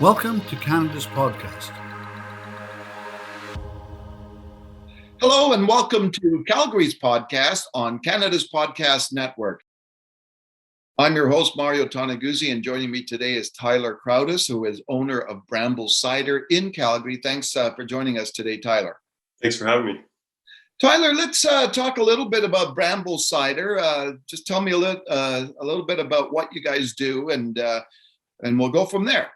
Welcome to Canada's podcast. Hello and welcome to Calgary's podcast on Canada's Podcast Network. I'm your host, Mario Toneguzzi, and joining me today is Tyler Crowdis, who is owner of Bramble Cider in Calgary. Thanks for joining us today, Tyler. Thanks for having me. Tyler, let's talk a little bit about Bramble Cider. Just tell me a little bit about what you guys do, and we'll go from there.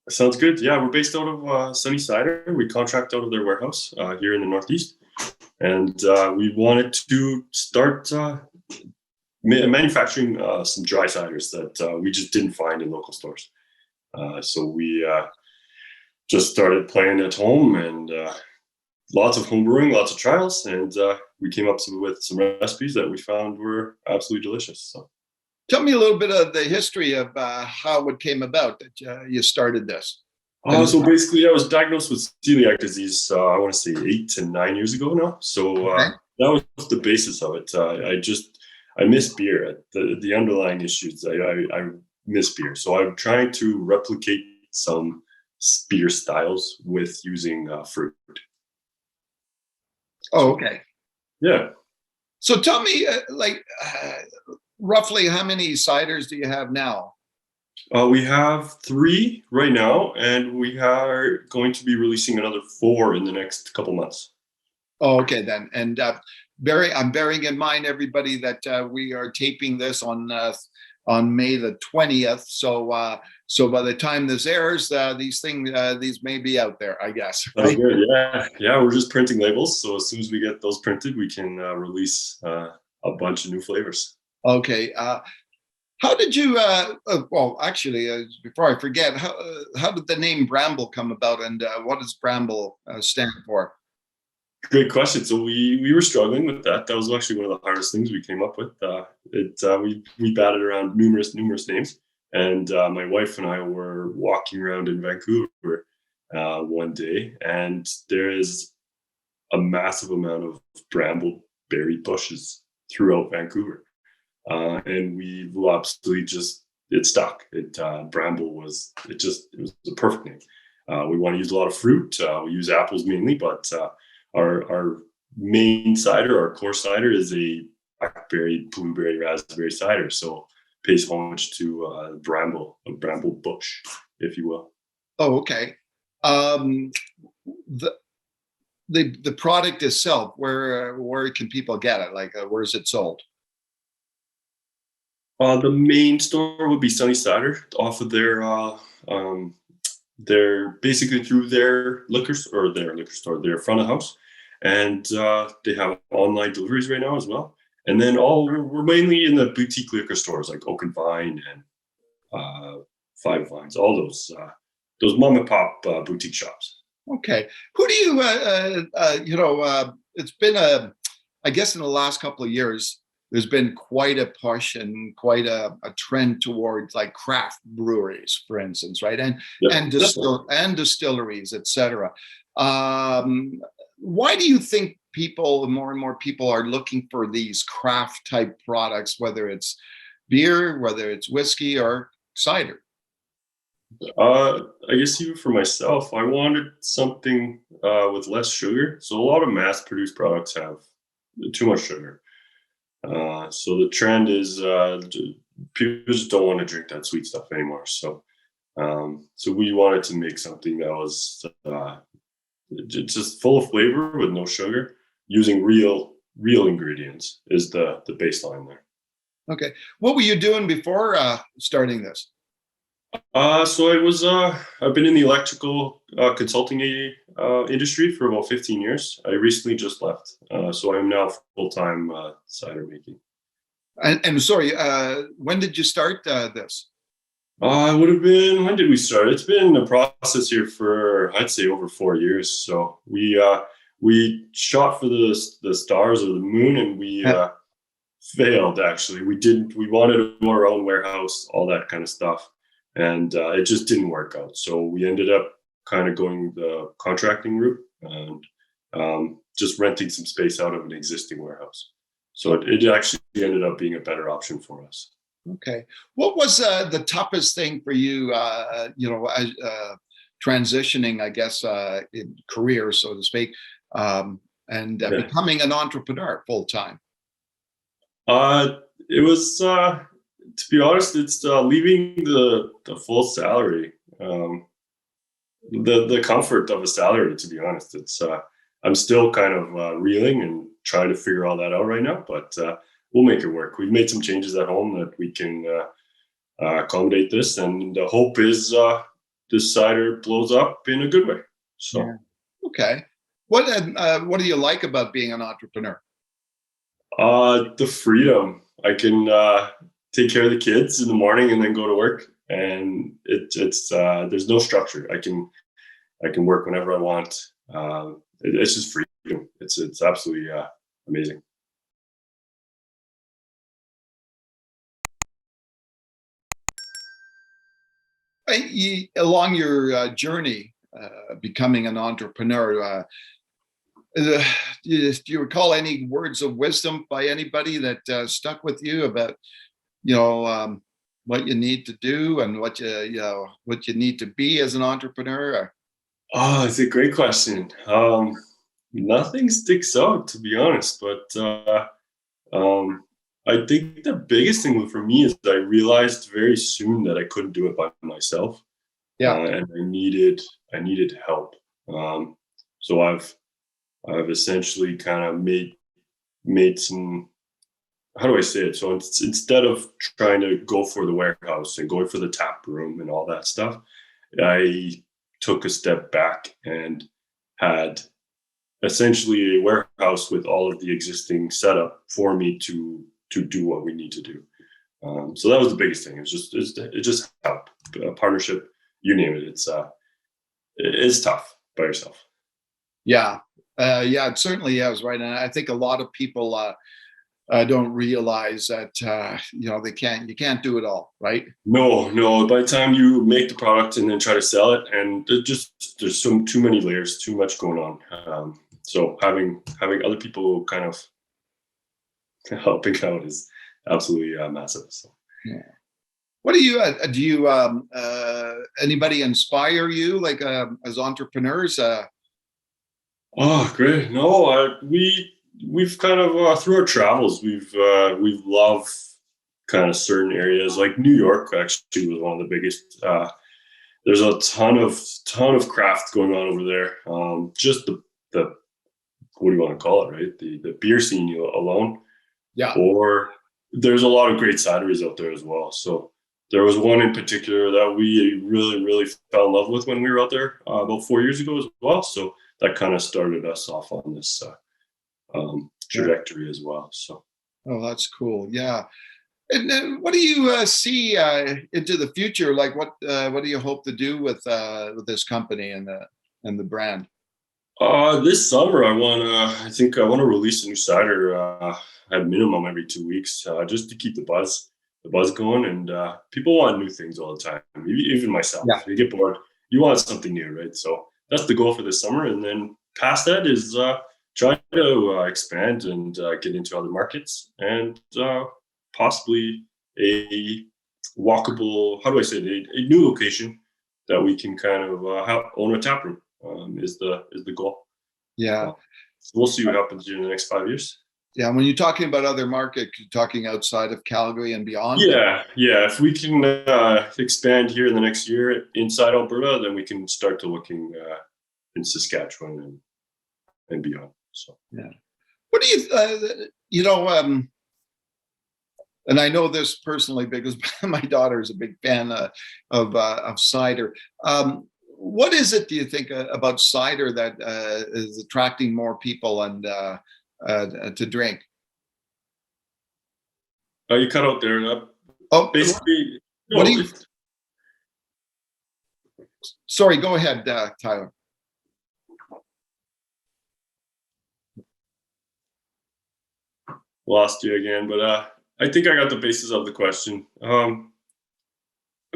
Sounds good. Yeah, we're based out of Sunny Cider. We contract out of their warehouse here in the Northeast. And we wanted to start manufacturing some dry ciders that we just didn't find in local stores. So we just started playing at home and lots of home brewing, lots of trials. And we came up with some recipes that we found were absolutely delicious. So. Tell me a little bit of the history of how it came about that you started this. So basically, I was diagnosed with celiac disease, I want to say 8 to 9 years ago now. So that was the basis of it. I miss beer. The underlying issues, I miss beer. So I'm trying to replicate some beer styles with using fruit. Oh, okay. Yeah. So tell me, roughly how many ciders do you have now? We have 3 right now, and we are going to be releasing another 4 in the next couple months. Oh, okay then. And I'm bearing in mind, everybody, that we are taping this on May the 20th. So by the time this airs, these may be out there, I guess. Right? Good. Yeah. We're just printing labels. So as soon as we get those printed, we can release a bunch of new flavors. Okay. How did you? Before I forget, how did the name Bramble come about, and what does Bramble stand for? Great question. So we were struggling with that. That was actually one of the hardest things we came up with. We batted around numerous names, and my wife and I were walking around in Vancouver one day, and there is a massive amount of brambleberry bushes throughout Vancouver. And we absolutely it stuck. Bramble was a perfect name. We want to use a lot of fruit. We use apples mainly, but our main cider, our core cider, is a blackberry, blueberry, raspberry cider. So pays homage to a bramble bush, if you will. Oh, okay. The product itself, where can people get it? Where is it sold? The main store would be Sunny Cider off of they're basically through their liquor store, their front of house. And they have online deliveries right now as well. And then we're mainly in the boutique liquor stores like Oak and Vine and Five Vines, all those mom and pop boutique shops. Okay. Who do you, it's been I guess in the last couple of years, there's been quite a push and quite a trend towards like craft breweries, for instance, right? And distilleries, etc. Why do you think more and more people are looking for these craft type products, whether it's beer, whether it's whiskey or cider? I guess even for myself, I wanted something with less sugar. So a lot of mass-produced products have too much sugar. So the trend is people just don't want to drink that sweet stuff anymore. So we wanted to make something that was just full of flavor with no sugar, using real ingredients is the baseline there. Okay. What were you doing before starting this? So I've been in the electrical consulting industry for about 15 years. I recently just left. So I'm now full-time cider making. And sorry, when did you start this? It would have been, when did we start? It's been a process here for, I'd say, over 4 years. So we shot for the stars or the moon, and we failed, actually. We wanted our own warehouse, all that kind of stuff. And it just didn't work out. So we ended up kind of going the contracting route and just renting some space out of an existing warehouse. So it actually ended up being a better option for us. Okay. What was the toughest thing for you, transitioning, I guess, in career, so to speak, and Yeah. becoming an entrepreneur full time? It was, to be honest, it's leaving the full salary, the comfort of a salary. To be honest, it's I'm still kind of reeling and trying to figure all that out right now, but we'll make it work. We've made some changes at home that we can accommodate this, and the hope is this cider blows up in a good way. Yeah. So, Okay. What do you like about being an entrepreneur? the freedom. I can take care of the kids in the morning and then go to work, and it's there's no structure. I can work whenever I want. It's just freedom. It's absolutely amazing. Along your journey becoming an entrepreneur, uh, do you recall any words of wisdom by anybody that stuck with you about you know um, what you need to do and what you need to be as an entrepreneur? Oh, it's a great question. Nothing sticks out, to be honest, but um, I think the biggest thing for me is I realized very soon that I couldn't do it by myself, Yeah, and I needed help. Um, so I've essentially kind of made some. How do I say it? So instead of trying to go for the warehouse and going for the tap room and all that stuff, I took a step back and had essentially a warehouse with all of the existing setup for me to do what we need to do. So that was the biggest thing. It just helped. A partnership, you name it. It's tough by yourself. yeah, yeah. It certainly is, right. And I think a lot of people don't realize that you can't do it all, right? No, no. By the time you make the product and then try to sell it, and there's too many layers, too much going on. So having other people kind of helping out is absolutely massive. So. Yeah. What do you anybody inspire you like as entrepreneurs? Oh, great! No, we've kind of through our travels, we've loved kind of certain areas. Like New York actually was one of the biggest. There's a ton of craft going on over there. Just the what do you want to call it, right? The beer scene alone, Yeah, or there's a lot of great cideries out there as well. So there was one in particular that we really, really fell in love with when we were out there about 4 years ago as well. So that kind of started us off on this yeah. trajectory as well. So. Oh, that's cool. Yeah. And then what do you see into the future? Like what do you hope to do with this company and the brand? This summer, I think I want to release a new cider at minimum every 2 weeks, just to keep the buzz going. And people want new things all the time. Even myself, Yeah. you get bored. You want something new, right? So that's the goal for this summer. And then past that is trying to expand and get into other markets and possibly a walkable. How do I say it? A new location that we can kind of own a tap room. Is the goal. Yeah. So we'll see what happens in the next 5 years. Yeah. When you're talking about other market, you're talking outside of Calgary and beyond. Yeah, yeah. If we can expand here in the next year inside Alberta, then we can start to looking in Saskatchewan and beyond. So Yeah. What do and I know this personally because my daughter is a big fan of cider. What is it, do you think, about cider that is attracting more people and to drink? you cut out there. Oh, Basically, what do no. you? Sorry, go ahead, Tyler. Lost you again, but I think I got the basis of the question.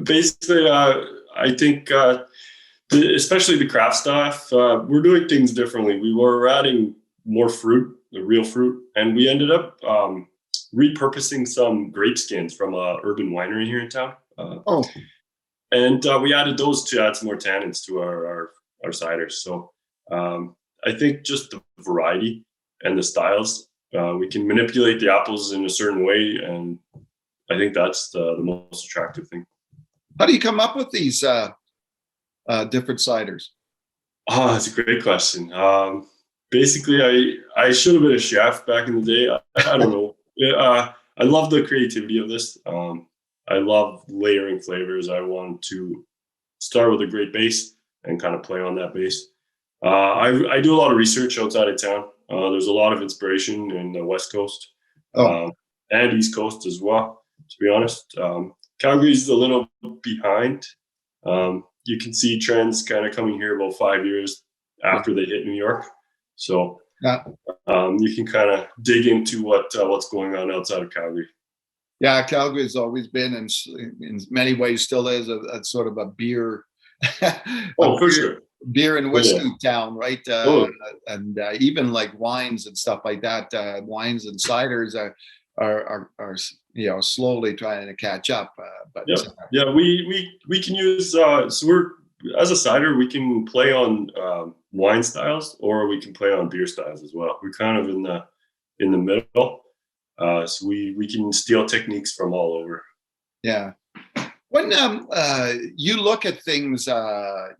Basically, I think especially the craft stuff, we're doing things differently. We were adding more fruit, the real fruit, and we ended up repurposing some grape skins from a urban winery here in town. Oh, And we added those to add some more tannins to our ciders. So I think just the variety and the styles, we can manipulate the apples in a certain way, and I think that's the most attractive thing. how do you come up with these different ciders? Oh, that's a great question. Basically, I should have been a chef back in the day. I don't know. I love the creativity of this. I love layering flavors. I want to start with a great base and kind of play on that base. I do a lot of research outside of town. There's a lot of inspiration in the West Coast and East Coast as well, to be honest. Calgary's a little behind. You can see trends kind of coming here about 5 years after they hit New York. So you can kind of dig into what's going on outside of Calgary. Yeah, Calgary has always been, and in many ways still is, a sort of a beer, For sure. beer and whiskey town, right? And even like wines and stuff like that. Wines and ciders are slowly trying to catch up. But we can use so we're as a cider we can play on wine styles, or we can play on beer styles as well. We're kind of in the middle. So we can steal techniques from all over. Yeah. When you look at things, being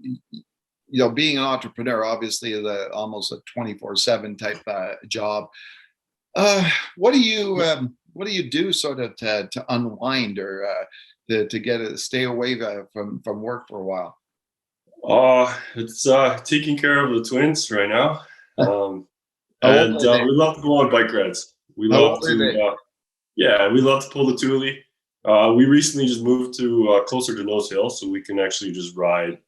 an entrepreneur obviously is almost a 24/7 type job. What do you do sort of to unwind, or to stay away from work for a while? It's taking care of the twins right now, and we love to go on bike rides. We love to we love to pull the Thule. We recently just moved to closer to Nose Hill, so we can actually just ride,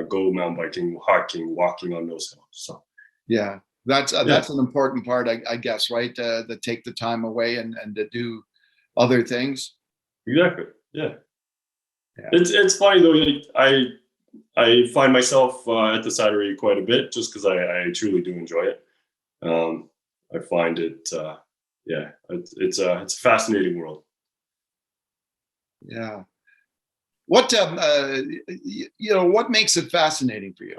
go mountain biking, hiking, walking on Nose Hill. So yeah, that's an important part, I guess, right? To take the time away and to do other things. Exactly. Yeah. It's funny though. I find myself at the cidery quite a bit, just because I truly do enjoy it. I find it. It's a fascinating world. Yeah. What what makes it fascinating for you?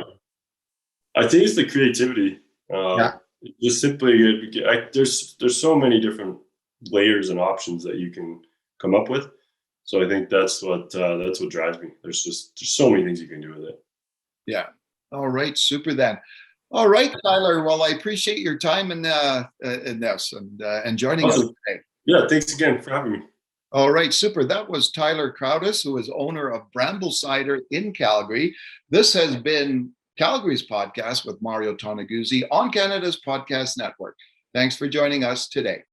I think it's the creativity. Just simply, there's so many different layers and options that you can come up with. So I think that's what drives me. There's so many things you can do with it. Yeah. All right. Super then. All right, Tyler. Well, I appreciate your time in this and joining us today. Yeah. Thanks again for having me. All right, super. That was Tyler Crowdis, who is owner of Bramble Cider in Calgary. This has been Calgary's podcast with Mario Toneguzzi on Canada's Podcast Network. Thanks for joining us today.